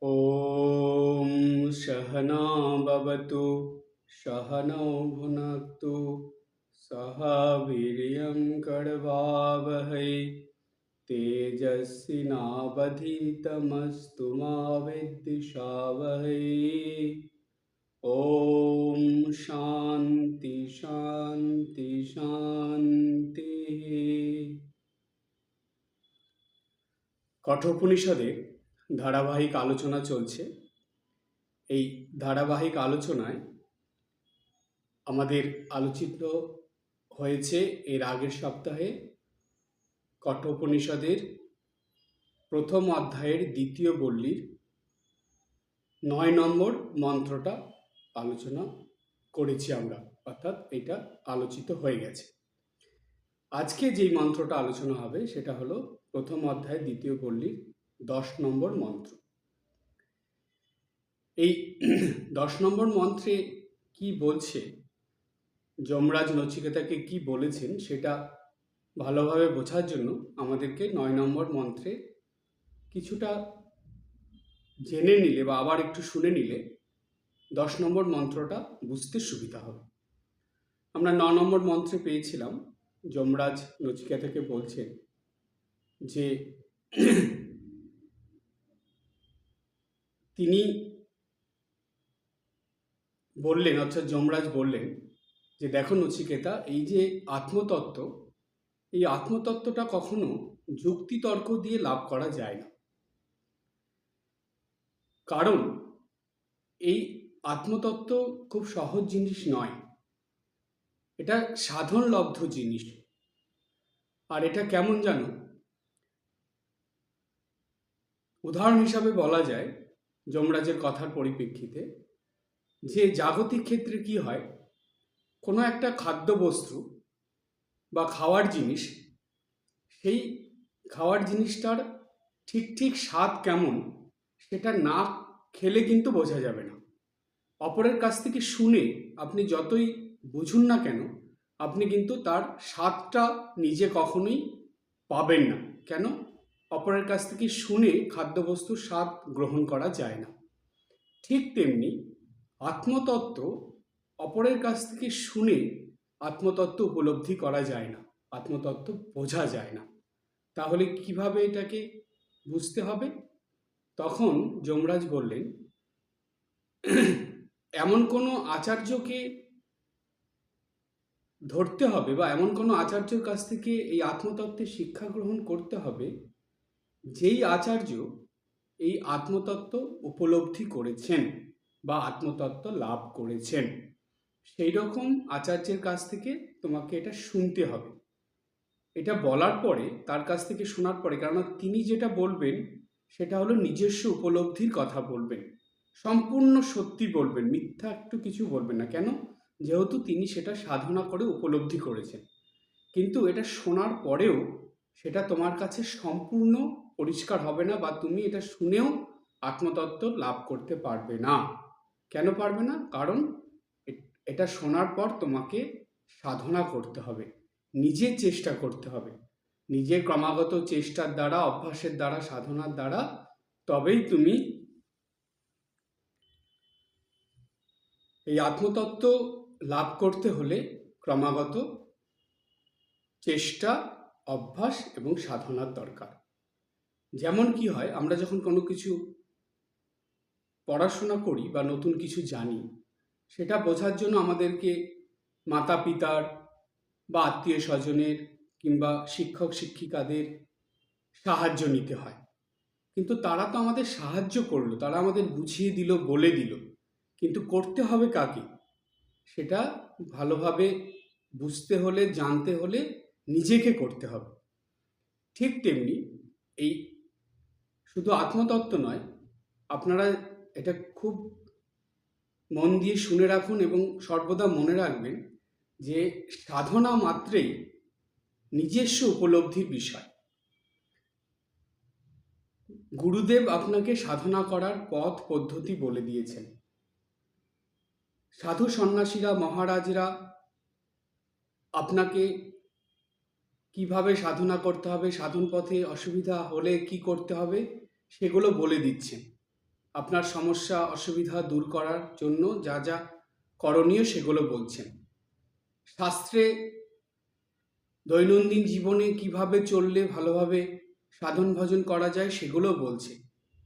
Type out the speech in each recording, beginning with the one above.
ॐ सहना भवतु सहनौ भुनक्तु सह वीर्यं करवावहै तेजस्विनावधीतमस्तु मा विद्विषावहै। ॐ शान्ति शान्ति शान्तिः। কঠোপনিষদের ধারাবাহিক আলোচনা চলছে। এই ধারাবাহিক আলোচনায় আমাদের আলোচিত হয়েছে এর আগের সপ্তাহে কঠোপনিষদের প্রথম অধ্যায়ের দ্বিতীয় বল্লীর ৯ নম্বর মন্ত্রটা আলোচনা করেছি আমরা, অর্থাৎ এটা আলোচিত হয়ে গেছে। আজকে যেই মন্ত্রটা আলোচনা হবে সেটা হলো প্রথম অধ্যায়ের দ্বিতীয় বল্লীর 10 নম্বর মন্ত্র। এই 10 নম্বর মন্ত্রে কি বলছে, যমরাজ নচিকেতাকে কি বলেছেন সেটা ভালোভাবে বোঝার জন্য আমাদেরকে 9 নম্বর মন্ত্রে কিছুটা জেনে নিলে বা আবার একটু শুনে নিলে 10 নম্বর মন্ত্রটা বুঝতে সুবিধা হবে। আমরা 9 নম্বর মন্ত্রে পেয়েছিলাম যমরাজ নচিকেতাকে বলছেন যে তিনি বললেন, অর্থাৎ যমরাজ বললেন যে দেখো নচিকেতা, এই যে আত্মতত্ত্ব, এই আত্মতত্ত্বটা কখনো যুক্তিতর্ক দিয়ে লাভ করা যায় না। কারণ এই আত্মতত্ত্ব খুব সহজ জিনিস নয়, এটা সাধনলব্ধ জিনিস। আর এটা কেমন জানো, উদাহরণ হিসাবে বলা যায় যমরাজের কথার পরিপ্রেক্ষিতে যে জাগতিক ক্ষেত্রে কি হয়, কোনো একটা খাদ্যবস্তু বা খাওয়ার জিনিস, সেই খাওয়ার জিনিসটার ঠিক স্বাদ কেমন সেটা না খেলে কিন্তু বোঝা যাবে না। অপরের কাছ থেকে শুনে আপনি যতই বুঝুন না কেন, আপনি কিন্তু তার স্বাদটা নিজে কখনোই পাবেন না। কেন? অপরের কাছ থেকে শুনে খাদ্যবস্তুর স্বাদ গ্রহণ করা যায় না। ঠিক তেমনি আত্মতত্ত্ব অপরের কাছ থেকে শুনে আত্মতত্ত্ব উপলব্ধি করা যায় না, আত্মতত্ত্ব বোঝা যায় না। তাহলে কিভাবে এটাকে বুঝতে হবে? তখন যমরাজ বললেন, এমন কোনো আচার্যকে ধরতে হবে বা এমন কোনো আচার্যের কাছ থেকে এই আত্মতত্ত্বের শিক্ষা গ্রহণ করতে হবে যেই আচার্য এই আত্মতত্ত্ব উপলব্ধি করেছেন বা আত্মতত্ত্ব লাভ করেছেন। সেই রকম আচার্যের কাছ থেকে তোমাকে এটা শুনতে হবে। এটা বলার পরে, তার কাছ থেকে শোনার পরে, কারণ তিনি যেটা বলবেন সেটা হলো নিজস্ব উপলব্ধির কথা বলবেন, সম্পূর্ণ সত্যি বলবেন, মিথ্যা একটু কিছু বলবেন না। কেন? যেহেতু তিনি সেটা সাধনা করে উপলব্ধি করেছেন। কিন্তু এটা শোনার পরেও সেটা তোমার কাছে সম্পূর্ণ পরিষ্কার হবে না, বা তুমি এটা শুনেও আত্মতত্ত্ব লাভ করতে পারবে না। কেন পারবে না? কারণ এটা শোনার পর তোমাকে সাধনা করতে হবে, নিজে চেষ্টা করতে হবে, নিজের ক্রমাগত চেষ্টার দ্বারা, অভ্যাসের দ্বারা, সাধনার দ্বারা তবেই তুমি এই আত্মতত্ত্ব লাভ করতে হলে ক্রমাগত চেষ্টা, অভ্যাস এবং সাধনার দরকার। যেমন কি হয়, আমরা যখন কোনো কিছু পড়াশোনা করি বা নতুন কিছু জানি, সেটা বোঝার জন্য আমাদেরকে মাতা পিতার বা আত্মীয় স্বজনের কিংবা শিক্ষক শিক্ষিকাদের সাহায্য নিতে হয়। কিন্তু তারা তো আমাদের সাহায্য করলো, তারা আমাদের বুঝিয়ে দিল, বলে দিল, কিন্তু করতে হবে কাকে? সেটা ভালোভাবে বুঝতে হলে, জানতে হলে নিজেকে করতে হবে। ঠিক তেমনি এই শুধু আত্মতত্ত্ব নয়, আপনারা এটা খুব মন দিয়ে শুনে রাখুন এবং সর্বদা মনে রাখবেন যে সাধনা মাত্রেই নিজস্ব উপলব্ধির বিষয়। গুরুদেব আপনাকে সাধনা করার পথ পদ্ধতি বলে দিয়েছেন। সাধু সন্ন্যাসীরা, মহারাজরা আপনাকে কিভাবে সাধনা করতে হবে, সাধন পথে অসুবিধা হলে কি করতে হবে, সেগুলো বলে দিচ্ছেন। আপনার সমস্যা অসুবিধা দূর করার জন্য যা যা করণীয় সেগুলো বলছেন। শাস্ত্রে দৈনন্দিন জীবনে কিভাবে চললে ভালোভাবে সাধন ভজন করা যায় সেগুলো বলছে।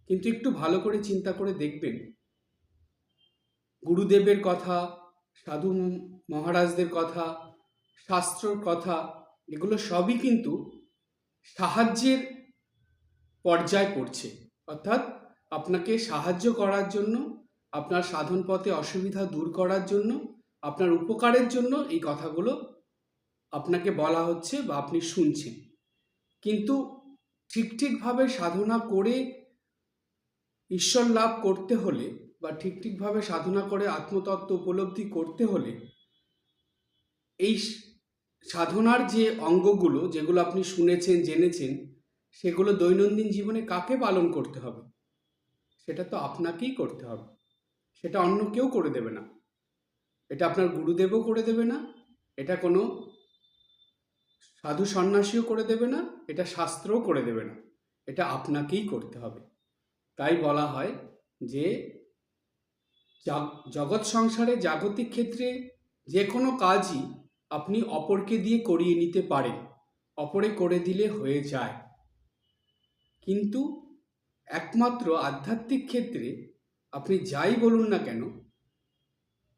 কিন্তু একটু ভালো করে চিন্তা করে দেখবেন, গুরুদেবের কথা, সাধু মহারাজদের কথা, শাস্ত্রর কথা, এগুলো সবই কিন্তু সাহায্যের পর্যায় পড়ছে। অর্থাৎ আপনাকে সাহায্য করার জন্য, আপনার সাধন পথে অসুবিধা দূর করার জন্য, আপনার উপকারের জন্য এই কথাগুলো আপনাকে বলা হচ্ছে বা আপনি শুনছেন। কিন্তু ঠিকভাবে সাধনা করে ঈশ্বর লাভ করতে হলে বা ঠিকভাবে সাধনা করে আত্মতত্ত্ব উপলব্ধি করতে হলে এই সাধনার যে অঙ্গগুলো যেগুলো আপনি শুনেছেন, জেনেছেন, সেগুলো দৈনন্দিন জীবনে কাকে পালন করতে হবে? সেটা তো আপনাকেই করতে হবে। সেটা অন্য কেউ করে দেবে না। এটা আপনার গুরুদেবও করে দেবে না, এটা কোনো সাধু সন্ন্যাসীও করে দেবে না, এটা শাস্ত্রও করে দেবে না। এটা আপনাকেই করতে হবে। তাই বলা হয় যে জগৎ সংসারে জাগতিক ক্ষেত্রে যে কোনো কাজই আপনি অপরকে দিয়ে করিয়ে নিতে পারেন, অপরে করে দিলে হয়ে যায়। কিন্তু একমাত্র আধ্যাত্মিক ক্ষেত্রে আপনি যাই বলুন না কেন,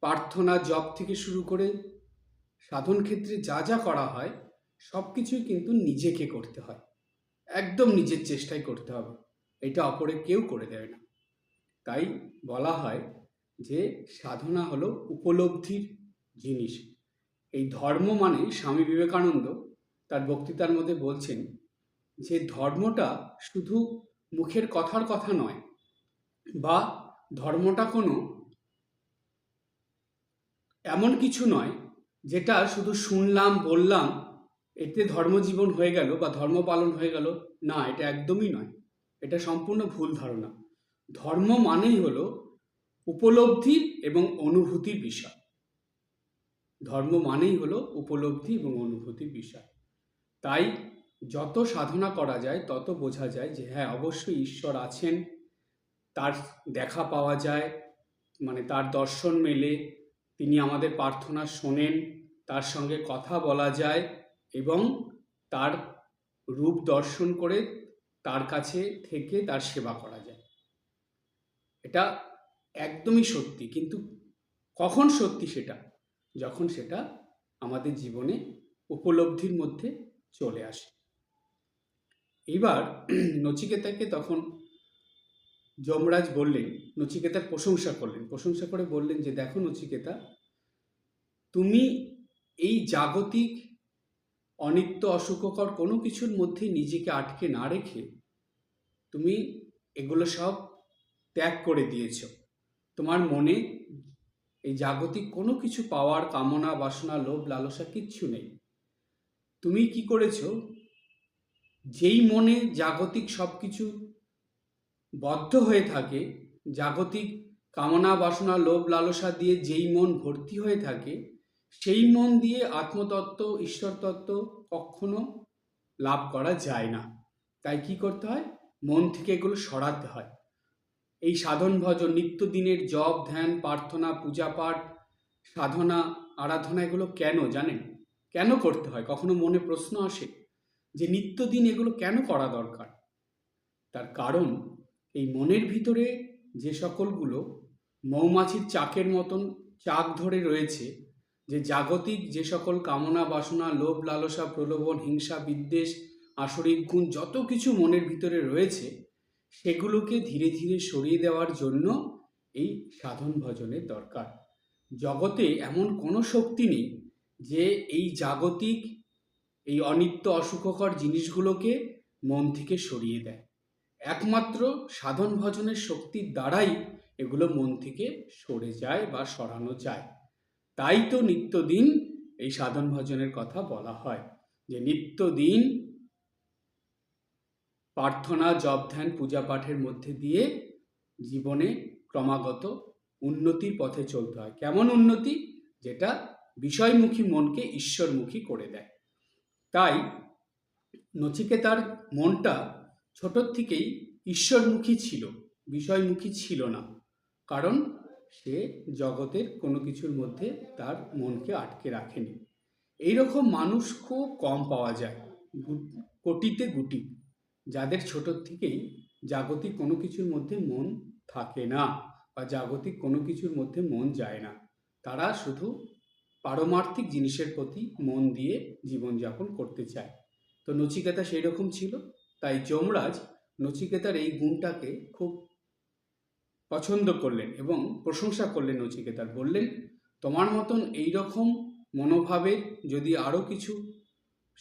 প্রার্থনা জপ থেকে শুরু করে সাধন ক্ষেত্রে যা যা করা হয় সব কিছুই কিন্তু নিজেকে করতে হয়, একদম নিজের চেষ্টায় করতে হবে। এটা অপরে কেউ করে দেবে না। তাই বলা হয় যে সাধনা হলো উপলব্ধির জিনিস। এই ধর্ম মানে স্বামী বিবেকানন্দ তার বক্তৃতার মধ্যে বলছেন যে ধর্মটা শুধু মুখের কথার কথা নয়, বা ধর্মটা কোনো এমন কিছু নয় যেটা শুধু শুনলাম বললাম এতে ধর্মজীবন হয়ে গেল বা ধর্ম পালন হয়ে গেল। না, এটা একদমই নয়। এটা সম্পূর্ণ ভুল ধারণা। ধর্ম মানেই হলো উপলব্ধি এবং অনুভূতির বিষয়। ধর্ম মানেই হলো উপলব্ধি এবং অনুভূতির বিষয়। তাই যত সাধনা করা যায় তত বোঝা যায় যে হ্যাঁ, অবশ্যই ঈশ্বর আছেন, তার দেখা পাওয়া যায়, মানে তার দর্শন মেলে, তিনি আমাদের প্রার্থনা শোনেন, তার সঙ্গে কথা বলা যায় এবং তার রূপ দর্শন করে তার কাছে থেকে তার সেবা করা যায়। এটা একদমই সত্যি। কিন্তু কখন সত্যি সেটা? যখন সেটা আমাদের জীবনে উপলব্ধির মধ্যে চলে আসে। এবার নচিকেতাকে তখন যমরাজ বললেন, নচিকেতার প্রশংসা করলেন, প্রশংসা করে বললেন যে দেখো নচিকেতা, তুমি এই জাগতিক অনিত্য অসুখকর কোনো কিছুর মধ্যে নিজেকে আটকে না রেখে তুমি এগুলো সব ত্যাগ করে দিয়েছ। তোমার মনে এই জাগতিক কোনো কিছু পাওয়ার কামনা, বাসনা, লোভ, লালসা কিচ্ছু নেই। তুমি কি করেছো? যেই মনে জাগতিক সব কিছু বদ্ধ হয়ে থাকে, জাগতিক কামনা, বাসনা, লোভ, লালসা দিয়ে যেই মন ভর্তি হয়ে থাকে, সেই মন দিয়ে আত্মতত্ত্ব, ঈশ্বর তত্ত্ব কখনো লাভ করা যায় না। তাই কি করতে হয়? মন থেকে এগুলো সরাতে হয়। এই সাধন ভজন, নিত্যদিনের জপ, ধ্যান, প্রার্থনা, পূজা পাঠ, সাধনা, আরাধনা, এগুলো কেন জানেন? কেন করতে হয়? কখনো মনে প্রশ্ন আসে যে নিত্যদিন এগুলো কেন করা দরকার? তার কারণ এই মনের ভিতরে যে সকলগুলো মৌমাছির চাকের মতন চাক ধরে রয়েছে, যে জাগতিক যে সকল কামনা, বাসনা, লোভ, লালসা, প্রলোভন, হিংসা, বিদ্বেষ, আসরিক গুণ যত কিছু মনের ভিতরে রয়েছে, সেগুলোকে ধীরে ধীরে সরিয়ে দেওয়ার জন্য এই সাধন ভজনের দরকার। জগতে এমন কোনো শক্তি নেই যে এই জাগতিক এই অনিত্য অসুখকর জিনিসগুলোকে মন থেকে সরিয়ে দেয়। একমাত্র সাধন ভজনের শক্তির দ্বারাই এগুলো মন থেকে সরে যায় বা সরানো যায়। তাই তো নিত্যদিন এই সাধন ভজনের কথা বলা হয় যে নিত্যদিন প্রার্থনা, জপ, ধ্যান, পূজা পাঠের মধ্যে দিয়ে জীবনে ক্রমাগত উন্নতির পথে চলতে হয়। কেমন উন্নতি? যেটা বিষয়মুখী মনকে ঈশ্বরমুখী করে দেয়। তাই নচিকেতার মনটা ছোটোর থেকেই ঈশ্বরমুখী ছিল, বিষয়মুখী ছিল না, কারণ সে জগতের কোনো কিছুর মধ্যে তার মনকে আটকে রাখেনি। এইরকম মানুষ খুব কম পাওয়া যায়, কোটিতে গুটি, যাদের ছোটোর থেকেই জাগতিক কোনো কিছুর মধ্যে মন থাকে না বা জাগতিক কোনো কিছুর মধ্যে মন যায় না। তারা শুধু পারমার্থিক জিনিসের প্রতি মন দিয়ে জীবনযাপন করতে চায়। তো নচিকেতা সেই রকম ছিল, তাই যমরাজ নচিকেতার এই গুণটাকে খুব পছন্দ করলেন এবং প্রশংসা করলেন নচিকেতার। বললেন, তোমার মতন এই রকম মনোভাবের যদি আরও কিছু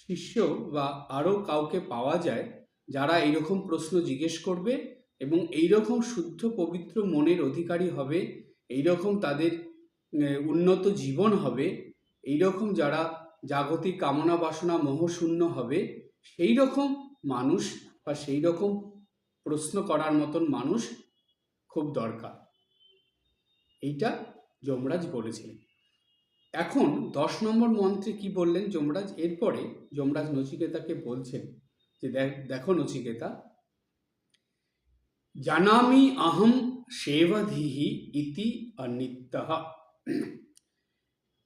শিষ্য বা আরও কাউকে পাওয়া যায় যারা এইরকম প্রশ্ন জিজ্ঞেস করবে এবং এইরকম শুদ্ধ পবিত্র মনের অধিকারী হবে, এইরকম তাদের উন্নত জীবন হবে, এইরকম যারা জাগতিক কামনা বাসনা মোহশূন্য হবে, সেই রকম মানুষ বা সেই রকম প্রশ্ন করার মতন মানুষ খুব দরকার। এইটা যমরাজ বলেছিলেন। এখন 10 নম্বর মন্ত্রে কি বললেন যমরাজ? এরপরে যমরাজ নচিকেতাকে বলছেন যে দেখো নচিকেতা, জানামি অহম সেবধিহি ইতি অনিত্যঃ।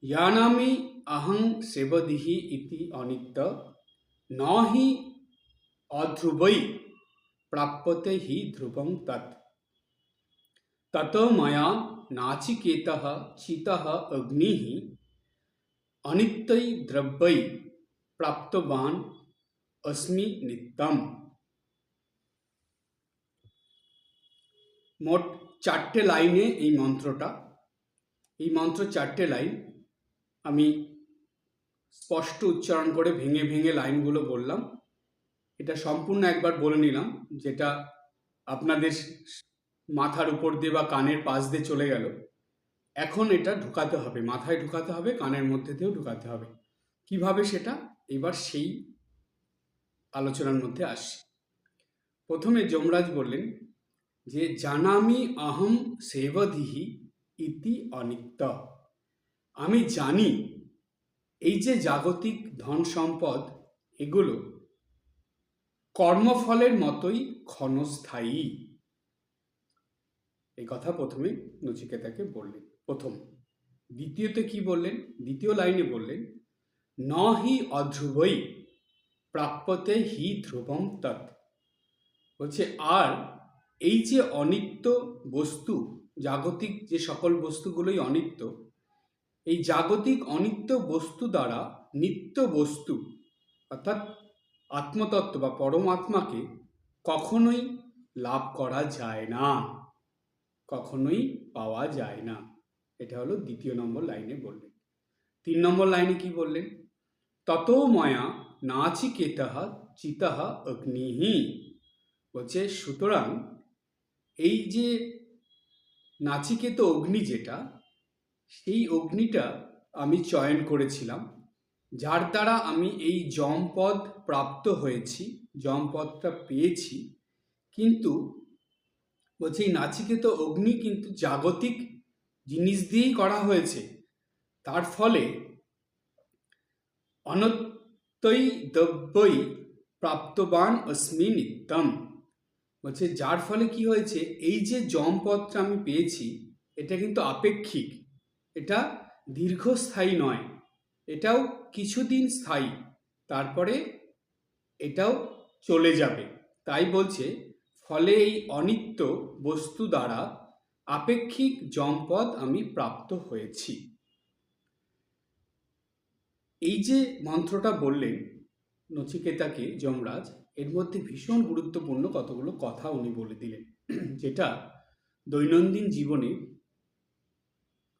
জানামি অহং সেবধিহি ইতি অনিত্য নহি অধ্রুবৈ প্রাপ্যতে হি ধ্রুবং তৎ। তত ময়া নাচিকেতঃ চিতঃ অগ্নিঃ অনিত্যৈ দ্রব্যৈ প্রাপ্তবান अस्मि নিত্যম। মোট 4টে লাইনে এই মন্ত্রটা। এই মন্ত্র 4টে লাইন। আমি স্পষ্ট উচ্চারণ করে ভেঙে ভেঙে লাইনগুলো বললাম। এটা সম্পূর্ণ একবার বলে নিলাম, যেটা আপনাদের মাথার উপর দিয়ে বা কানের পাশ দিয়ে চলে গেল। এখন এটা ঢুকাতে হবে, মাথায় ঢুকাতে হবে, কানের মধ্যে দিয়েও ঢুকাতে হবে। কিভাবে সেটা এবার সেই আলোচনার মধ্যে আসছে। প্রথমে যমরাজ বললেন যে জানামি অহম সেবধিহি ইতি অনিত্য। আমি জানি এই যে জাগতিক ধন সম্পদ, এগুলো কর্মফলের মতোই ক্ষণস্থায়ী। এই কথা প্রথমে নচিকেতাকে বললেন, প্রথম। দ্বিতীয়তে কি বললেন? দ্বিতীয় লাইনে বললেন, ন হি অধ্রুবৈ প্রাপ্যতে হি ধ্রুবম তৎ। বলছে আর এই যে অনিত্য বস্তু, জাগতিক যে সকল বস্তুগুলোই অনিত্য, এই জাগতিক অনিত্য বস্তু দ্বারা নিত্য বস্তু অর্থাৎ আত্মতত্ত্ব বা পরমাত্মাকে কখনোই লাভ করা যায় না, কখনোই পাওয়া যায় না। এটা হলো দ্বিতীয় নম্বর লাইনে বললেন। 3 নম্বর লাইনে কি বললেন? তত ময়া নাচিকেতঃ চিতঃ অগ্নিঃ। বলছে সুতরাং এই যে নাচিকেত অগ্নি, যেটা সেই অগ্নিটা আমি চয়ন করেছিলাম, যার দ্বারা আমি এই যমপদ প্রাপ্ত হয়েছি, যমপদটা পেয়েছি। কিন্তু বলছে এই নাচিকেত অগ্নি কিন্তু জাগতিক জিনিস দিয়েই করা হয়েছে, তার ফলে অনত্যৈ দ্রব্যৈ প্রাপ্তবান अस्मि নিত্যম। বলছে যার ফলে কি হয়েছে, এই যে যমপদটা আমি পেয়েছি এটা কিন্তু আপেক্ষিক, এটা দীর্ঘস্থায়ী নয়, এটাও কিছুদিন স্থায়ী, তারপরে এটাও চলে যাবে। তাই বলছে ফলে এই অনিত্য বস্তু দ্বারা আপেক্ষিক যমপদ আমি প্রাপ্ত হয়েছি। এই যে মন্ত্রটা বললেন নচিকেতাকে যমরাজ, এর মধ্যে ভীষণ গুরুত্বপূর্ণ কতগুলো কথা উনি বলে দিলেন, যেটা দৈনন্দিন জীবনে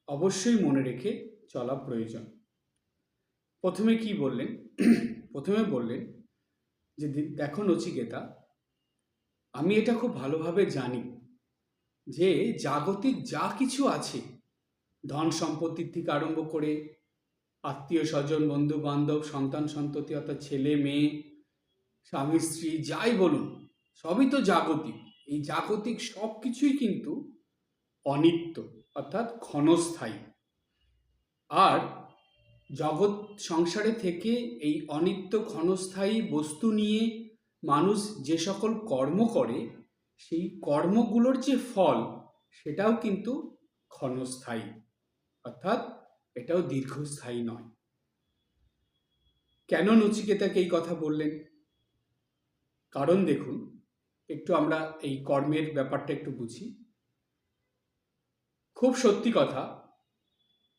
অবশ্যই মনে রেখে চলা প্রয়োজন। প্রথমে কি বললেন? প্রথমে বললেন যে দেখো নচিকেতা, আমি এটা খুব ভালোভাবে জানি যে জাগতিক যা কিছু আছে, ধন সম্পত্তির থেকে আরম্ভ করে আত্মীয় স্বজন, বন্ধু বান্ধব, সন্তান সন্ততি অর্থাৎ ছেলে মেয়ে, স্বামী স্ত্রী, যাই বলুন, সবই তো জাগতিক। এই জাগতিক সব কিছুই কিন্তু অনিত্য অর্থাৎ ক্ষণস্থায়ী। আর জগৎ সংসারে থেকে এই অনিত্য ক্ষণস্থায়ী বস্তু নিয়ে মানুষ যে সকল কর্ম করে, সেই কর্মগুলোর যে ফল সেটাও কিন্তু ক্ষণস্থায়ী, অর্থাৎ এটাও দীর্ঘস্থায়ী নয়। কেন নচিকেতাকে এই কথা বললেন? কারণ দেখুন, একটু আমরা এই কর্মের ব্যাপারটা একটু বুঝি। খুব সত্যি কথা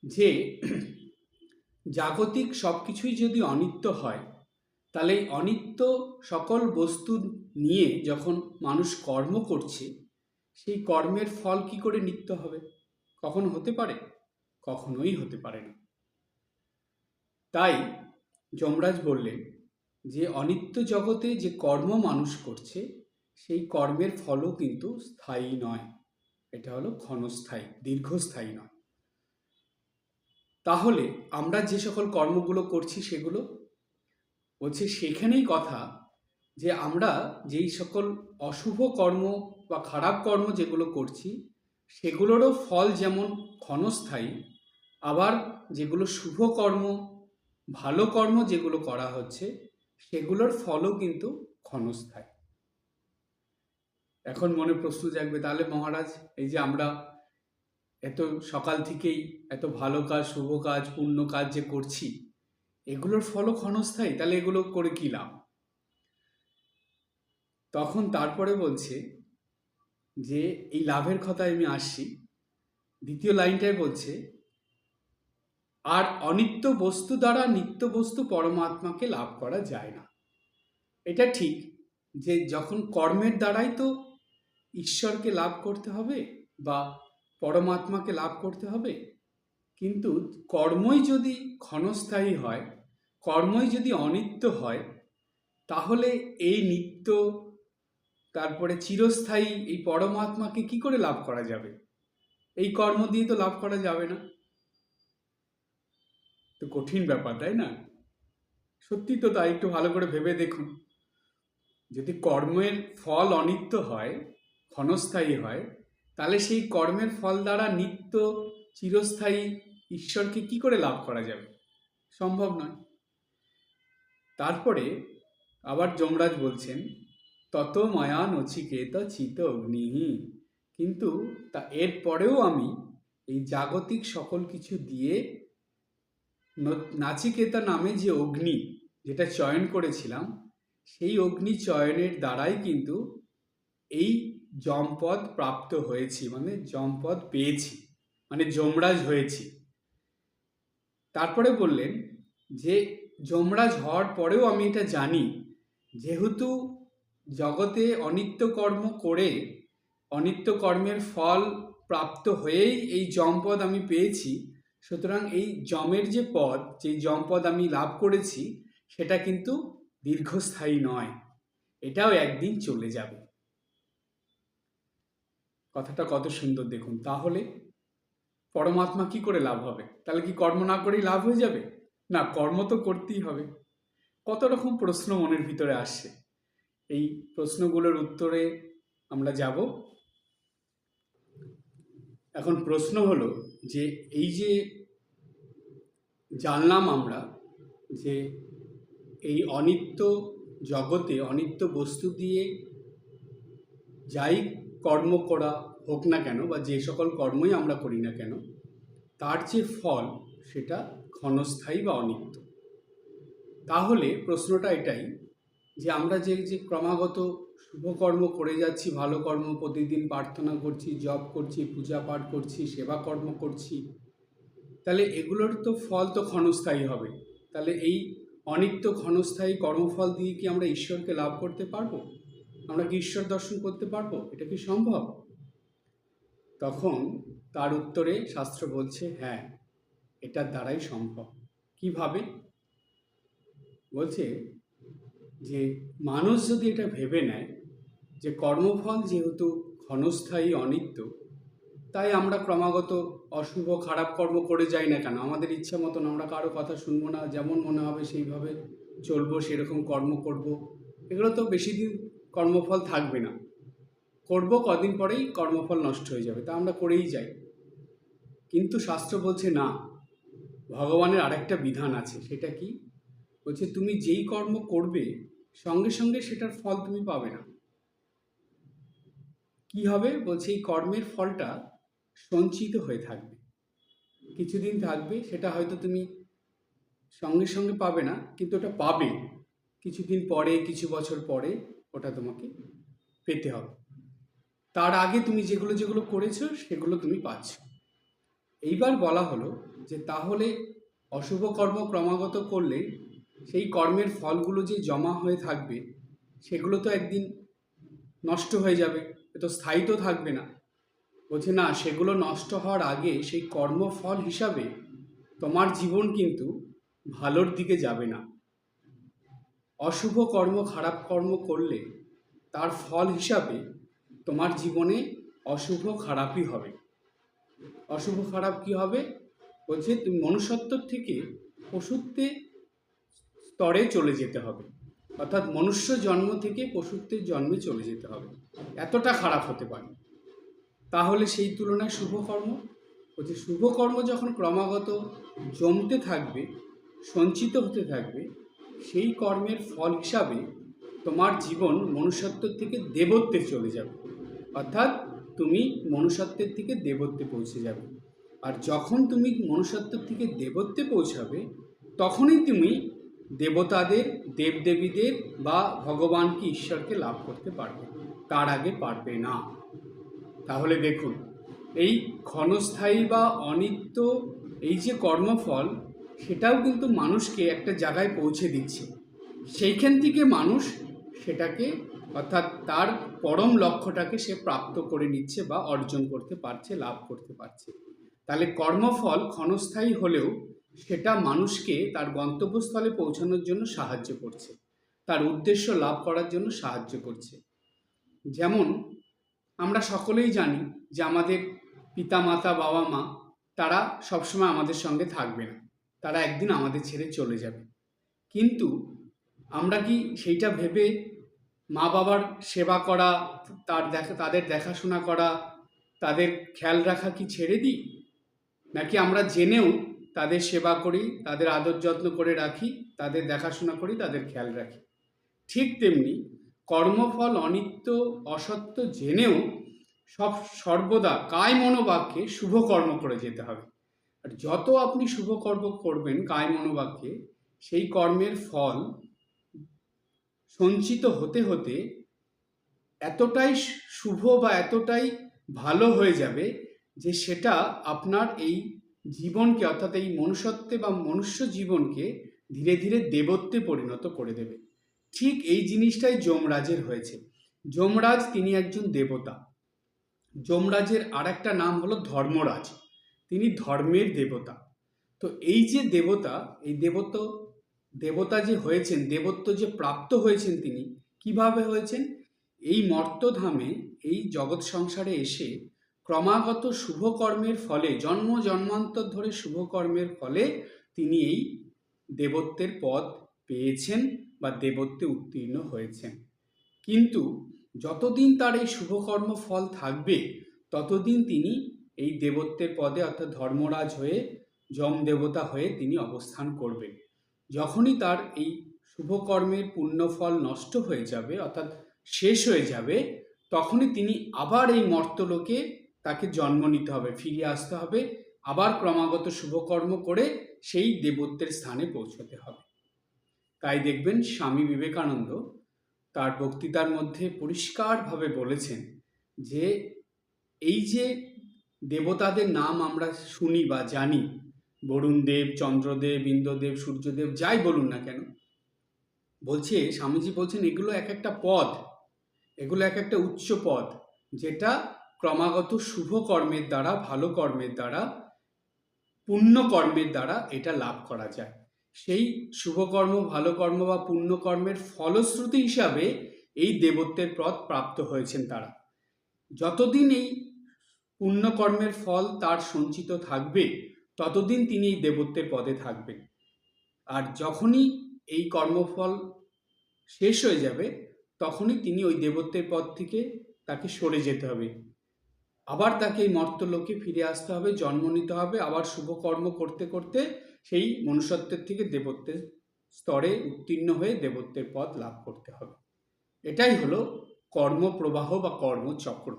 যে জাগতিক সব কিছুই যদি অনিত্য হয়, তাহলে এই অনিত্য সকল বস্তু নিয়ে যখন মানুষ কর্ম করছে, সেই কর্মের ফল কি করে নিত্য হবে? কখনো হতে পারে? কখনোই হতে পারে না। তাই যমরাজ বললেন যে অনিত্য জগতে যে কর্ম মানুষ করছে, সেই কর্মের ফলও কিন্তু স্থায়ী নয়, এটা হলো ক্ষণস্থায়ী, দীর্ঘস্থায়ী নয়। তাহলে আমরা যে সকল কর্মগুলো করছি সেগুলো বলছে, সেখানেই কথা যে আমরা যেই সকল অশুভ কর্ম বা খারাপ কর্ম যেগুলো করছি সেগুলোরও ফল যেমন ক্ষণস্থায়ী, আবার যেগুলো শুভ কর্ম, ভালো কর্ম যেগুলো করা হচ্ছে সেগুলোর ফলও কিন্তু ক্ষণস্থায়ী। এখন মনে প্রশ্ন জাগবে, তাহলে মহারাজ এই যে আমরা এত সকাল থেকেই এত ভালো কাজ, শুভ কাজ, পুণ্য কাজ যে করছি, এগুলোর ফলও ক্ষণস্থায়ী, তাহলে এগুলো করে কি লাভ? তখন তারপরে বলছে যে এই লাভের কথায় আমি আসছি, দ্বিতীয় লাইনটায় বলছে, আর অনিত্য বস্তু দ্বারা নিত্য বস্তু পরমাত্মাকে লাভ করা যায় না। এটা ঠিক যে যখন কর্মের দ্বারাই তো ঈশ্বরকে লাভ করতে হবে বা পরমাত্মাকে লাভ করতে হবে, কিন্তু কর্মই যদি ক্ষণস্থায়ী হয়, কর্মই যদি অনিত্য হয়, তাহলে এই নিত্য, তারপরে চিরস্থায়ী এই পরমাত্মাকে কি করে লাভ করা যাবে? এই কর্ম দিয়ে তো লাভ করা যাবে না। তো কঠিন ব্যাপার, তাই না? সত্যি তো তাই, একটু ভালো করে ভেবে দেখুন। যদি কর্মের ফল অনিত্য হয়, ক্ষণস্থায়ী হয়, তাহলে সেই কর্মের ফল দ্বারা নিত্য চিরস্থায়ী ঈশ্বরকে কি করে লাভ করা যাবে? সম্ভব নয়। তারপরে আবার যমরাজ বলছেন, তত মায়া নচিকেত চিত অগ্নিহি, কিন্তু তা এরপরেও আমি এই জাগতিক সকল কিছু দিয়ে নাচিকেতা নামে যে অগ্নি যেটা চয়ন করেছিলাম, সেই অগ্নি চয়নের দ্বারাই কিন্তু এই যমপদ প্রাপ্ত হয়েছি, মানে যমপদ পেয়েছি, মানে যমরাজ হয়েছি। তারপরে বললেন যে যমরাজ হওয়ার পরেও আমি এটা জানি, যেহেতু জগতে অনিত্য কর্ম করে অনিত্য কর্মের ফল প্রাপ্ত হয়েই এই যমপদ আমি পেয়েছি, সুতরাং এই যমের যে পদ, যে যমপদ আমি লাভ করেছি, সেটা কিন্তু দীর্ঘস্থায়ী নয়, এটাও একদিন চলে যাবে। কথাটা কত সুন্দর দেখুন। তাহলে পরমাত্মা কি করে লাভ হবে? তাহলে কি কর্ম না করেই লাভ হয়ে যাবে? না, কর্ম তো করতেই হবে। কত রকম প্রশ্ন মনের ভিতরে আসছে, এই প্রশ্নগুলোর উত্তরে আমরা যাব। এখন প্রশ্ন হলো যে এই যে জানলাম আমরা যে এই অনিত্য জগতে অনিত্য বস্তু দিয়ে যাই কর্ম করা হোক না কেন, বা যে সকল কর্মই আমরা করি না কেন, তার যে ফল সেটা ক্ষণস্থায়ী বা অনিত্য। তাহলে প্রশ্নটা এটাই যে আমরা যে যে ক্রমাগত শুভকর্ম করে যাচ্ছি, ভালো কর্ম, প্রতিদিন প্রার্থনা করছি, জপ করছি, পূজা পাঠ করছি, সেবা কর্ম করছি, তাহলে এগুলোর তো ফল তো ক্ষণস্থায়ী হবে। তাহলে এই অনিত্য ক্ষণস্থায়ী কর্মফল দিয়ে কি আমরা ঈশ্বরকে লাভ করতে পারবো? আমরা কি ঈশ্বর দর্শন করতে পারবো? এটা কি সম্ভব? তখন তার উত্তরে শাস্ত্র বলছে, হ্যাঁ, এটার দ্বারাই সম্ভব। কিভাবে? বলছে যে মানুষ যদি এটা ভেবে নেয় যে কর্মফল যেহেতু ক্ষণস্থায়ী অনিত্য, তাই আমরা ক্রমাগত অশুভ খারাপ কর্ম করে যাই না কেন, আমাদের ইচ্ছা মতন আমরা কারো কথা শুনবো না, যেমন মনে হবে সেইভাবে চলবো, সেরকম কর্ম করব, এগুলো তো বেশি দিন কর্মফল থাকবে না, করব কদিন পরেই কর্মফল নষ্ট হয়ে যাবে, তা আমরা করেই যাই। কিন্তু শাস্ত্র বলছে না, ভগবানের আরেকটা বিধান আছে। সেটা কি? বলছে তুমি যেই কর্ম করবে সঙ্গে সঙ্গে সেটার ফল তুমি পাবে না। কি হবে বলছে, এই কর্মের ফলটা সঞ্চিত হয়ে থাকবে, কিছুদিন থাকবে, সেটা হয়তো তুমি সঙ্গে সঙ্গে পাবে না, কিন্তু ওটা পাবে কিছুদিন পরে, কিছু বছর পরে ওটা তোমাকে পেতে হবে। তার আগে তুমি যেগুলো যেগুলো করেছো সেগুলো তুমি পাচ্ছ। এইবার বলা হলো যে তাহলে অশুভ কর্ম ক্রমাগত করলে সেই কর্মের ফলগুলো যে জমা হয়ে থাকবে সেগুলো তো একদিন নষ্ট হয়ে যাবে, এ তো স্থায়ী তো থাকবে না। বলছে না, সেগুলো নষ্ট হওয়ার আগে সেই কর্মফল হিসাবে তোমার জীবন কিন্তু ভালোর দিকে যাবে না। অশুভ কর্ম, খারাপ কর্ম করলে তার ফল হিসাবে তোমার জীবনে অশুভ খারাপই হবে। অশুভ খারাপ কি হবে বলছে, তুমি মনুষ্যত্ব থেকে পশুত্বে স্তরে চলে যেতে হবে, অর্থাৎ মনুষ্য জন্ম থেকে পশুত্বের জন্মে চলে যেতে হবে, এতটা খারাপ হতে পারে। তাহলে সেই তুলনায় শুভকর্ম, বলছে শুভকর্ম যখন ক্রমাগত জমতে থাকবে, সঞ্চিত হতে থাকবে, সেই কর্মের ফল হিসাবে তোমার জীবন মনুষ্যত্ব থেকে দেবত্বে চলে যাবে, অর্থাৎ তুমি মনুষ্যত্বের থেকে দেবত্বে পৌঁছে যাবে। আর যখন তুমি মনুষ্যত্ব থেকে দেবত্বে পৌঁছাবে তখনই তুমি দেবতাদের, দেবদেবীদের বা ভগবানকে, ঈশ্বরকে লাভ করতে পারবে, তার আগে পারবে না। তাহলে দেখুন, এই ক্ষণস্থায়ী বা অনিত্য এই যে কর্মফল, সেটাও কিন্তু মানুষকে একটা জায়গায় পৌঁছে দিচ্ছে। সেইখান থেকে মানুষ সেটাকে, অর্থাৎ তার পরম লক্ষ্যটাকে সে প্রাপ্ত করে নিচ্ছে বা অর্জন করতে পারছে, লাভ করতে পারছে। তাহলে কর্মফল ক্ষণস্থায়ী হলেও সেটা মানুষকে তার গন্তব্যস্থলে পৌঁছানোর জন্য সাহায্য করছে, তার উদ্দেশ্য লাভ করার জন্য সাহায্য করছে। যেমন আমরা সকলেই জানি যে আমাদের পিতা মাতা, বাবা মা, তারা সবসময় আমাদের সঙ্গে থাকবে না, তারা একদিন আমাদের ছেড়ে চলে যাবে। কিন্তু আমরা কি সেইটা ভেবে মা বাবার সেবা করা, তাদের দেখাশোনা করা, তাদের খেয়াল রাখা কি ছেড়ে দিই? নাকি আমরা জেনেও তাদের সেবা করি, তাদের আদর যত্ন করে রাখি, তাদের দেখাশোনা করি, তাদের খেয়াল রাখি? ঠিক তেমনি কর্মফল অনিত্য, অসত্য জেনেও সর্বদা কায় মনোবাক্যে শুভ কর্ম করে যেতে হবে। আর যত আপনি শুভ কর্ম করবেন কায় মনোবাক্যে, সেই কর্মের ফল সঞ্চিত হতে হতে এতটাই শুভ বা এতটাই ভালো হয়ে যাবে যে সেটা আপনার এই জীবনকে, অর্থাৎ এই মনুষ্যত্বে বা মনুষ্য জীবনকে ধীরে ধীরে দেবত্বে পরিণত করে দেবে। ঠিক এই জিনিসটাই যমরাজের হয়েছে। যমরাজ তিনি একজন দেবতা। যমরাজের আর একটা নাম হলো ধর্মরাজ, তিনি ধর্মের দেবতা। তো এই যে দেবতা, এই দেবতা যে হয়েছেন, দেবত্ব যে প্রাপ্ত হয়েছেন, তিনি কিভাবে হয়েছেন? এই মর্তধামে, এই জগৎ সংসারে এসে ক্রমাগত শুভকর্মের ফলে, জন্ম জন্মান্তর ধরে শুভকর্মের ফলে তিনি এই দেবত্বের পদ পেয়েছেন বা দেবত্বে উত্তীর্ণ হয়েছেন। কিন্তু যতদিন তার এই শুভকর্ম ফল থাকবে ততদিন তিনি এই দেবত্বের পদে, অর্থাৎ ধর্মরাজ হয়ে, যম দেবতা হয়ে তিনি অবস্থান করবেন। যখনই তার এই শুভকর্মের পুণ্যফল নষ্ট হয়ে যাবে, অর্থাৎ শেষ হয়ে যাবে, তখনই তিনি আবার এই মর্তলোকে তাকে জন্ম নিতে হবে, ফিরে আসতে হবে, আবার ক্রমাগত শুভকর্ম করে সেই দেবত্বের স্থানে পৌঁছতে হবে। তাই দেখবেন স্বামী বিবেকানন্দ তার বক্তৃতার মধ্যে পরিষ্কারভাবে বলেছেন যে এই যে দেবতাদের নাম আমরা শুনি বা জানি, বরুণ দেব, চন্দ্রদেব, ইন্দ্রদেব, সূর্যদেব, যাই বলুন না কেন, বলছে স্বামীজি বলছেন এগুলো এক একটা পদ, এগুলো এক একটা উচ্চ পদ, যেটা ক্রমাগত শুভ কর্মের দ্বারা, ভালো কর্মের দ্বারা, পুণ্য কর্মের দ্বারা এটা লাভ করা যায়। সেই শুভকর্ম, ভালো কর্ম বা পুণ্যকর্মের ফলশ্রুতি হিসাবে এই দেবত্বের পদ প্রাপ্ত হয়েছেন তারা। যতদিন এই পুণ্যকর্মের ফল তার সঞ্চিত থাকবে ততদিন তিনি এই দেবত্বের পদে থাকবেন। আর যখনই এই কর্মফল শেষ হয়ে যাবে তখনই তিনি ওই দেবত্বের পদ থেকে তাকে সরে যেতে হবে, আবার তাকে এই মর্তলোকে ফিরে আসতে হবে, জন্ম নিতে হবে, আবার শুভকর্ম করতে করতে সেই মনুষ্যত্বের থেকে দেবত্বের স্তরে উত্তীর্ণ হয়ে দেবত্বের পদ লাভ করতে হবে। এটাই হলো কর্মপ্রবাহ বা কর্মচক্র।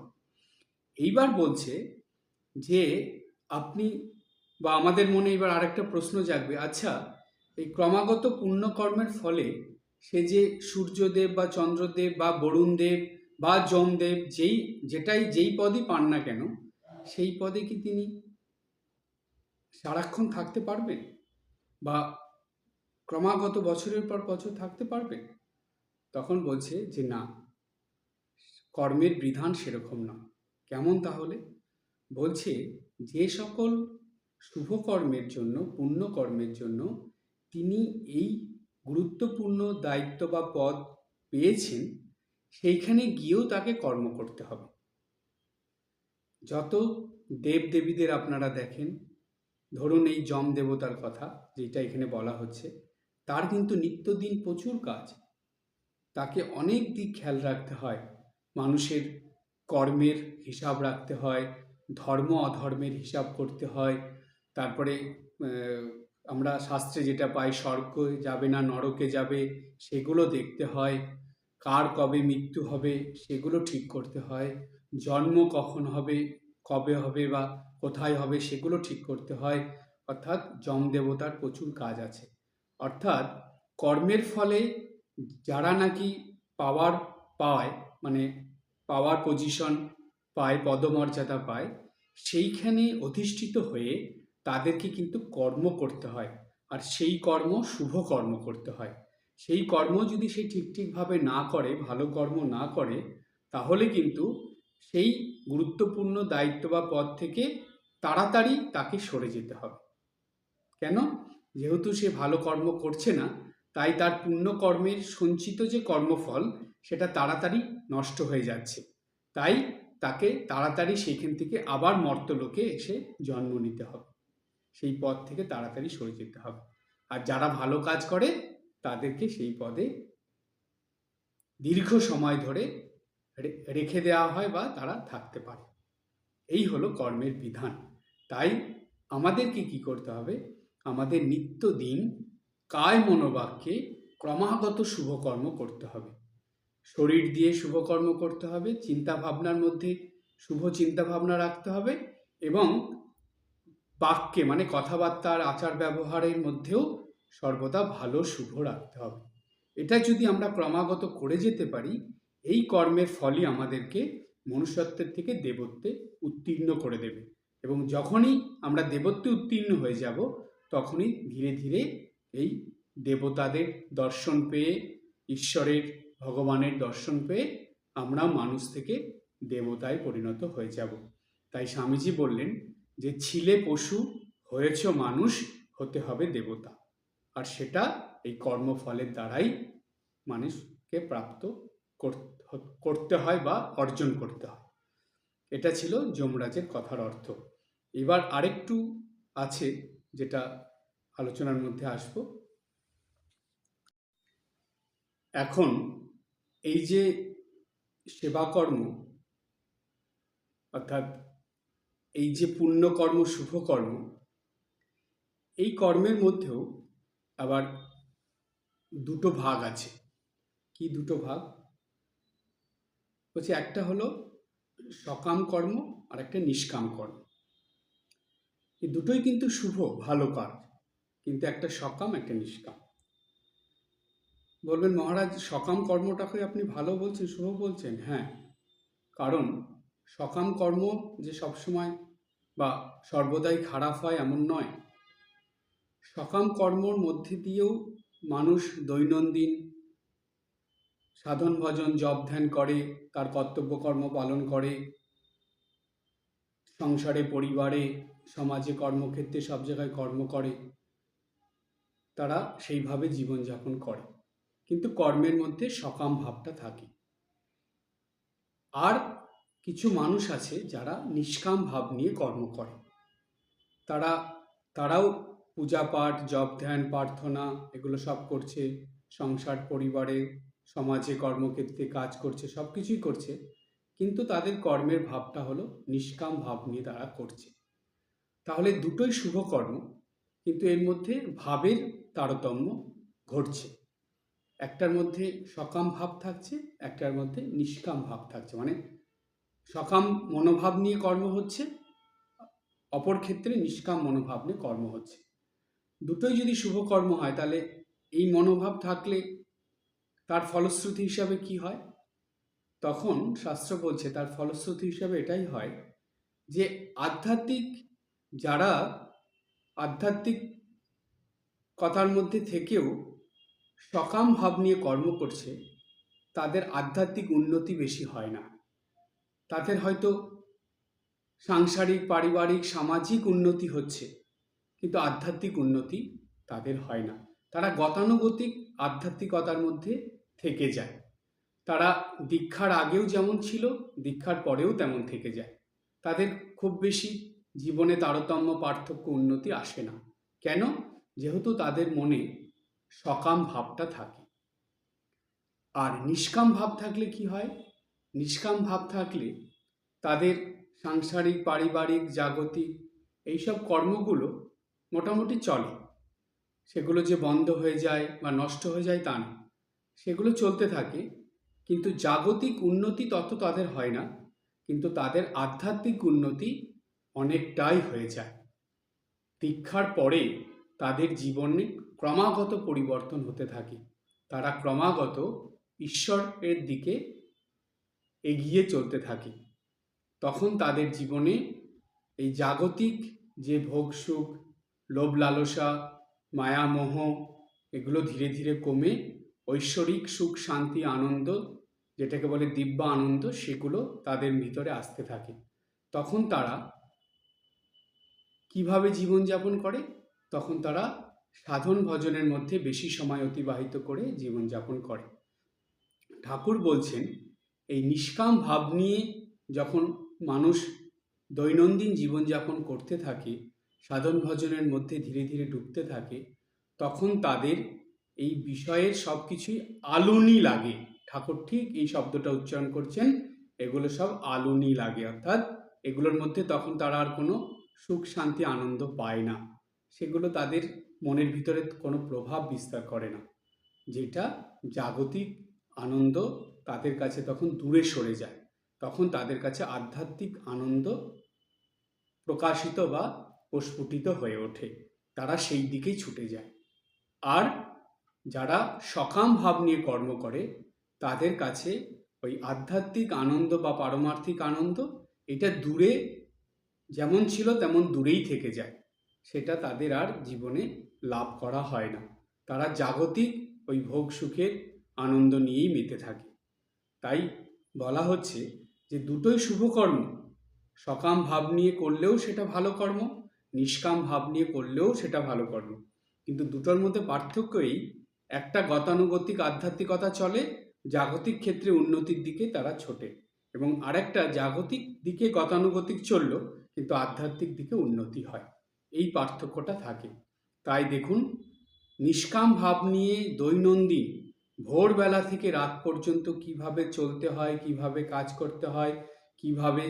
এইবার বলছে যে আপনি বা আমাদের মনে এবার আরেকটা প্রশ্ন জাগবে, আচ্ছা এই ক্রমাগত পুণ্যকর্মের ফলে সে যে সূর্যদেব বা চন্দ্রদেব বা বরুণদেব বা যমদেব যেই পদই পান না কেন, সেই পদে কি তিনি সারাক্ষণ থাকতে পারবেন বা ক্রমাগত বছরের পর বছর থাকতে পারবেন? তখন বলছে যে না, কর্মের বিধান সেরকম না। কেমন তাহলে? বলছে যে সকল শুভ কর্মের জন্য, পুণ্য কর্মের জন্য তিনি এই গুরুত্বপূর্ণ দায়িত্ব বা পদ পেয়েছেন, সেইখানে গিয়েও তাকে কর্ম করতে হবে। যত দেবদেবীদের আপনারা দেখেন, ধরুন এই যম দেবতার কথা যেটা এখানে বলা হচ্ছে, তার কিন্তু নিত্যদিন প্রচুর কাজ। তাকে অনেক দিক খেয়াল রাখতে হয়। মানুষের কর্মের হিসাব রাখতে হয়, ধর্ম অধর্মের হিসাব করতে হয়, তারপরে আমরা শাস্ত্রে যেটা পাই, স্বর্গে যাবে না নরকে যাবে সেগুলো দেখতে হয়, কার কবে মৃত্যু হবে সেগুলো ঠিক করতে হয়, জন্ম কখন হবে, কবে হবে বা কোথায় হবে সেগুলো ঠিক করতে হয়। অর্থাৎ যম দেবতার প্রচুর কাজ আছে। অর্থাৎ কর্মের ফলে যারা নাকি পাওয়ার পায়, মানে পাওয়ার পজিশন পায়, পদমর্যাদা পায়, সেইখানে অধিষ্ঠিত হয়ে তাদেরকে কিন্তু কর্ম করতে হয়। আর সেই কর্ম শুভ কর্ম করতে হয়। সেই কর্ম যদি সে ঠিকভাবে না করে, ভালো কর্ম না করে, তাহলে কিন্তু সেই গুরুত্বপূর্ণ দায়িত্ব বা পদ থেকে তাড়াতাড়ি তাকে সরে যেতে হবে। কেন? যেহেতু সে ভালো কর্ম করছে না, তাই তার পুণ্যকর্মের সঞ্চিত যে কর্মফল সেটা তাড়াতাড়ি নষ্ট হয়ে যাচ্ছে। তাই তাকে তাড়াতাড়ি সেইখান থেকে আবার মর্ত্যলোকে এসে জন্ম নিতে হবে, সেই পদ থেকে তাড়াতাড়ি সরে যেতে হবে। আর যারা ভালো কাজ করে তাদেরকে সেই পদে দীর্ঘ সময় ধরে রেখে দেওয়া হয় বা তারা থাকতে পারে। এই হলো কর্মের বিধান। তাই আমাদেরকে কি করতে হবে? আমাদের নিত্যদিন কায় মনোবাক্যে ক্রমাগত শুভকর্ম করতে হবে। শরীর দিয়ে শুভকর্ম করতে হবে, চিন্তা ভাবনার মধ্যে শুভ চিন্তা ভাবনা রাখতে হবে, এবং বাক্যে মানে কথাবার্তার আচার ব্যবহারের মধ্যেও সর্বদা ভালো শুভ রাখতে হবে। এটা যদি আমরা ক্রমাগত করে যেতে পারি, এই কর্মের ফলই আমাদেরকে মনুষ্যত্বের থেকে দেবত্বে উত্তীর্ণ করে দেবে। এবং যখনই আমরা দেবত্বে উত্তীর্ণ হয়ে যাব, তখনই ধীরে ধীরে এই দেবতাদের দর্শন পেয়ে, ঈশ্বরের ভগবানের দর্শন পেয়ে আমরা মানুষ থেকে দেবতায় পরিণত হয়ে যাব। তাই স্বামীজি বললেন যে ছিলে পশু, হয়েছ মানুষ, হতে হবে দেবতা। আর সেটা এই কর্মফলের দ্বারাই মানুষকে প্রাপ্ত করতে হয় বা অর্জন করতে হয়। এটা ছিল যমরাজের কথার অর্থ। এবার আরেকটু আছে যেটা আলোচনার মধ্যে আসবো। এখন এই যে সেবাকর্ম, অর্থাৎ এই যে পুণ্যকর্ম শুভকর্ম, এই কর্মের মধ্যেও আবার দুটো ভাগ আছে। কি দুটো ভাগ? বলছি একটা হলো সকাম কর্ম আর একটা নিষ্কাম কর্ম। এই দুটোই কিন্তু শুভ, ভালো কাজ, কিন্তু একটা সকাম একটা নিষ্কাম। বলবেন মহারাজ সকাম কর্মটাকে আপনি ভালো বলছেন, শুভ বলছেন? হ্যাঁ, কারণ সকাম কর্ম যে সবসময় বা সর্বদাই খারাপ হয় এমন নয়। সকাম কর্মর মধ্যে দিয়েও মানুষ দৈনন্দিন সাধন ভজন জপ ধ্যান করে, তার কর্তব্য কর্ম পালন করে, সংসারে, পরিবারে, সমাজে, কর্মক্ষেত্রে সব জায়গায় কর্ম করে, তারা সেইভাবে জীবনযাপন করে, কিন্তু কর্মের মধ্যে সকাম ভাবটা থাকে। আর কিছু মানুষ আছে যারা নিষ্কাম ভাব নিয়ে কর্ম করে। তারাও পূজা পাঠ, জপ ধ্যান, প্রার্থনা এগুলো সব করছে, সংসার, পরিবারে, সমাজে, কর্মক্ষেত্রে কাজ করছে, সব কিছুই করছে, কিন্তু তাদের কর্মের ভাবটা হলো নিষ্কাম ভাব নিয়ে তারা করছে। তাহলে দুটোই শুভ কর্ম, কিন্তু এর মধ্যে ভাবের তারতম্য ঘটছে। একটার মধ্যে সকাম ভাব থাকছে, একটার মধ্যে নিষ্কাম ভাব থাকছে। মানে সকাম মনোভাব নিয়ে কর্ম হচ্ছে, অপর ক্ষেত্রে নিষ্কাম মনোভাব নিয়ে কর্ম হচ্ছে। দুটোই যদি শুভ কর্ম হয়, তাহলে এই মনোভাব থাকলে তার ফলশ্রুতি হিসাবে কি হয়? তখন শাস্ত্র বলছে তার ফলশ্রুতি হিসাবে এটাই হয় যে আধ্যাত্মিক যারা আধ্যাত্মিক কথার মধ্যে থেকেও সকাম ভাব নিয়ে কর্ম করছে, তাদের আধ্যাত্মিক উন্নতি বেশি হয় না। তাদের হয়তো সাংসারিক, পারিবারিক, সামাজিক উন্নতি হচ্ছে, কিন্তু আধ্যাত্মিক উন্নতি তাদের হয় না। তারা গতানুগতিক আধ্যাত্মিকতার মধ্যে থেকে যায়। তারা দীক্ষার আগেও যেমন ছিল, দীক্ষার পরেও তেমন থেকে যায়। তাদের খুব বেশি জীবনে তারতম্য, পার্থক্য, উন্নতি আসে না। কেন? যেহেতু তাদের মনে সকাম ভাবটা থাকে। আর নিষ্কাম ভাব থাকলে কি হয়? নিষ্কাম ভাব থাকলে তাদের সাংসারিক, পারিবারিক, জাগতিক এইসব কর্মগুলো মোটামুটি চলে। সেগুলো যে বন্ধ হয়ে যায় বা নষ্ট হয়ে যায় তা না, সেগুলো চলতে থাকে। কিন্তু জাগতিক উন্নতি তত তাদের হয় না, কিন্তু তাদের আধ্যাত্মিক উন্নতি অনেকটাই হয়ে যায়। দীক্ষার পরে তাদের জীবনে ক্রমাগত পরিবর্তন হতে থাকে। তারা ক্রমাগত ঈশ্বরের দিকে এগিয়ে চলতে থাকে। তখন তাদের জীবনে এই জাগতিক যে ভোগ সুখ, লোভ লালসা, মায়া মোহ, এগুলো ধীরে ধীরে কমে ঐশ্বরিক সুখ, শান্তি, আনন্দ, যেটাকে বলে দিব্য আনন্দ, সেগুলো তাদের ভিতরে আসতে থাকে। তখন তারা কিভাবে জীবনযাপন করে? তখন তারা সাধন ভজনের মধ্যে বেশি সময় অতিবাহিত করে জীবনযাপন করে। ঠাকুর বলছেন এই নিষ্কাম ভাব নিয়ে যখন মানুষ দৈনন্দিন জীবনযাপন করতে থাকে, সাধন ভজনের মধ্যে ধীরে ধীরে ডুবতে থাকে, তখন তাদের এই বিষয়ের সব কিছুই আলুনি লাগে। ঠাকুর ঠিক এই শব্দটা উচ্চারণ করছেন, এগুলো সব আলুনি লাগে, অর্থাৎ এগুলোর মধ্যে তখন তারা আর কোনো সুখ, শান্তি, আনন্দ পায় না। সেগুলো তাদের মনের ভিতরে কোনো প্রভাব বিস্তার করে না। যেটা জাগতিক আনন্দ তাদের কাছে তখন দূরে সরে যায়। তখন তাদের কাছে আধ্যাত্মিক আনন্দ প্রকাশিত বা প্রস্ফুটিত হয়ে ওঠে। তারা সেই দিকেই ছুটে যায়। আর যারা সকাম ভাব নিয়ে কর্ম করে, তাদের কাছে ওই আধ্যাত্মিক আনন্দ বা পারমার্থিক আনন্দ এটা দূরে যেমন ছিল তেমন দূরেই থেকে যায়। সেটা তাদের আর জীবনে লাভ করা হয় না। তারা জাগতিক ওই ভোগ সুখের আনন্দ নিয়েই মেতে থাকে। তাই বলা হচ্ছে যে দুটোই শুভ কর্ম। সকাম ভাব নিয়ে করলেও সেটা ভালো কর্ম, নিষ্কাম ভাব নিয়ে করলেও সেটা ভালো কর্ম। কিন্তু দুটোর মধ্যে পার্থক্য এই, একটা গতানুগতিক আধ্যাত্মিকতা চলে, জাগতিক ক্ষেত্রে উন্নতির দিকে তারা ছোটে, এবং আরেকটা জাগতিক দিকে গতানুগতিক চলল কিন্তু আধ্যাত্মিক দিকে উন্নতি হয়। এই পার্থক্যটা থাকে। তাই দেখুন, নিষ্কাম ভাব নিয়ে দৈনন্দিন ভোরবেলা থেকে রাত পর্যন্ত কিভাবে চলতে হয়, কিভাবে কাজ করতে হয়, কিভাবে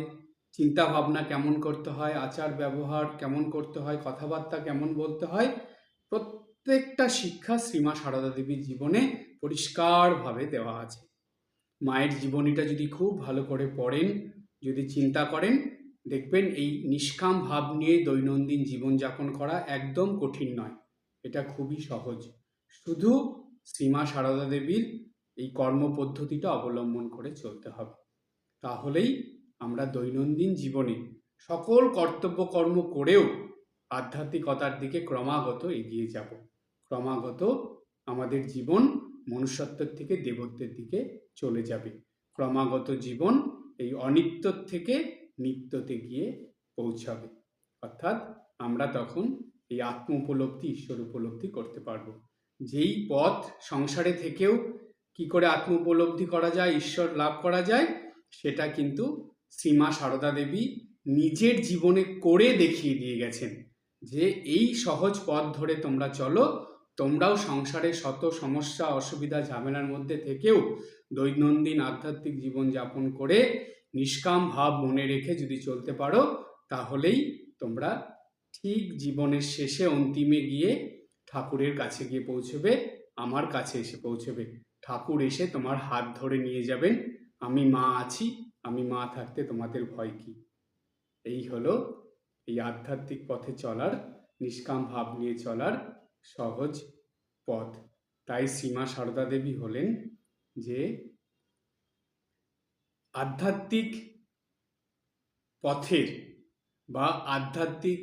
চিন্তা ভাবনা কেমন করতে হয়, আচার ব্যবহার কেমন করতে হয়, কথাবার্তা কেমন বলতে হয়, প্রত্যেকটা শিক্ষা শ্রীমা সারদা দেবীর জীবনে পরিষ্কারভাবে দেওয়া আছে। মায়ের জীবনীটা যদি খুব ভালো করে পড়েন, যদি চিন্তা করেন, দেখবেন এই নিষ্কাম ভাব নিয়ে দৈনন্দিন জীবনযাপন করা একদম কঠিন নয়। এটা খুবই সহজ। শুধু শ্রীমা সারদা দেবীর এই কর্ম পদ্ধতিটা অবলম্বন করে চলতে হবে। তাহলেই আমরা দৈনন্দিন জীবনে সকল কর্তব্য কর্ম করেও আধ্যাত্মিকতার দিকে ক্রমাগত এগিয়ে যাব। ক্রমাগত আমাদের জীবন মনুষ্যত্বের থেকে দেবত্বের দিকে চলে যাবে। ক্রমাগত জীবন এই অনিত্যর থেকে নিত্যতে গিয়ে পৌঁছাবে। অর্থাৎ আমরা তখন এই আত্ম উপলব্ধি, ঈশ্বর উপলব্ধি করতে পারবো। যেই পথ সংসারে থেকেও কি করে আত্ম উপলব্ধি করা যায়, ঈশ্বর লাভ করা যায়, সেটা কিন্তু শ্রীমা সারদা দেবী নিজের জীবনে করে দেখিয়ে দিয়ে গেছেন যে এই সহজ পথ ধরে তোমরা চলো, তোমরাও সংসারে শত সমস্যা, অসুবিধা, ঝামেলার মধ্যে থেকেও দৈনন্দিন আধ্যাত্মিক জীবন যাপন করে নিষ্কাম ভাব মনে রেখে যদি চলতে পারো, তাহলেই তোমরা ঠিক জীবনের শেষে অন্তিমে গিয়ে ঠাকুরের কাছে গিয়ে পৌঁছবে, আমার কাছে এসে পৌঁছবে। ঠাকুর এসে তোমার হাত ধরে নিয়ে যাবেন, আমি মা আছি, আমি মা থাকতে তোমাদের ভয় কি। এই হলো এই আধ্যাত্মিক পথে চলার, নিষ্কাম ভাব নিয়ে চলার সহজ পথ। তাই শ্রীমা সারদা দেবী হলেন যে আধ্যাত্মিক পথের বা আধ্যাত্মিক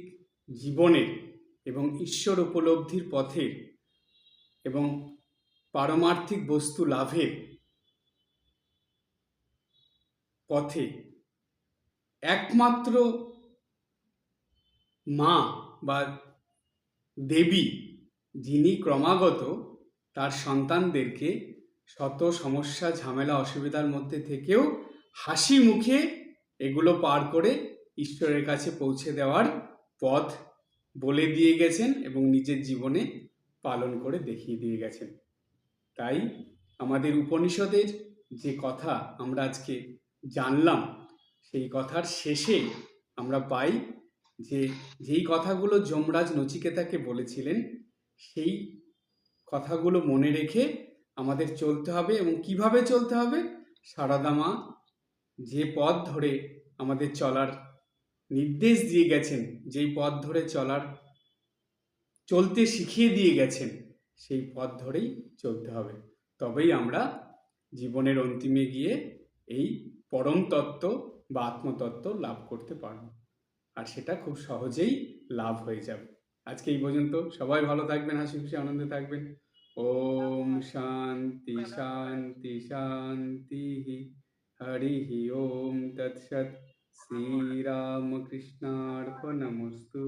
জীবনের এবং ঈশ্বর উপলব্ধির পথের এবং পারমার্থিক বস্তু লাভের পথে একমাত্র মা বা দেবী, যিনি ক্রমাগত তার সন্তানদেরকে শত সমস্যা, ঝামেলা, অসুবিধার মধ্যে থেকেও হাসি মুখে এগুলো পার করে ঈশ্বরের কাছে পৌঁছে দেওয়ার পথ বলে দিয়ে গেছেন এবং নিজের জীবনে পালন করে দেখিয়ে দিয়ে গেছেন। তাই আমাদের উপনিষদের যে কথা আমরা আজকে জানলাম, সেই কথার শেষে আমরা পাই যে যেই কথাগুলো যমরাজ নচিকেতাকে বলেছিলেন, সেই কথাগুলো মনে রেখে আমাদের চলতে হবে। এবং কিভাবে চলতে হবে? সারদা মা যে পথ ধরে আমাদের চলার নির্দেশ দিয়ে গেছেন, যেই পথ ধরে চলতে শিখিয়ে দিয়ে গেছেন, সেই পথ ধরেই চলতে হবে। তবেই আমরা জীবনের অন্তিমে গিয়ে এই পরম তত্ত্ব বা আত্মতত্ত্ব লাভ করতে পারব, আর সেটা খুব সহজেই লাভ হয়ে যাবে। আজকে এই পর্যন্ত। সবাই ভালো থাকবেন, হাসি খুশি আনন্দে থাকবেন। ওম শান্তি শান্তি শান্তি। হরি ওম তৎসৎ। শ্রীরামকৃষ্ণার্পণমস্তু।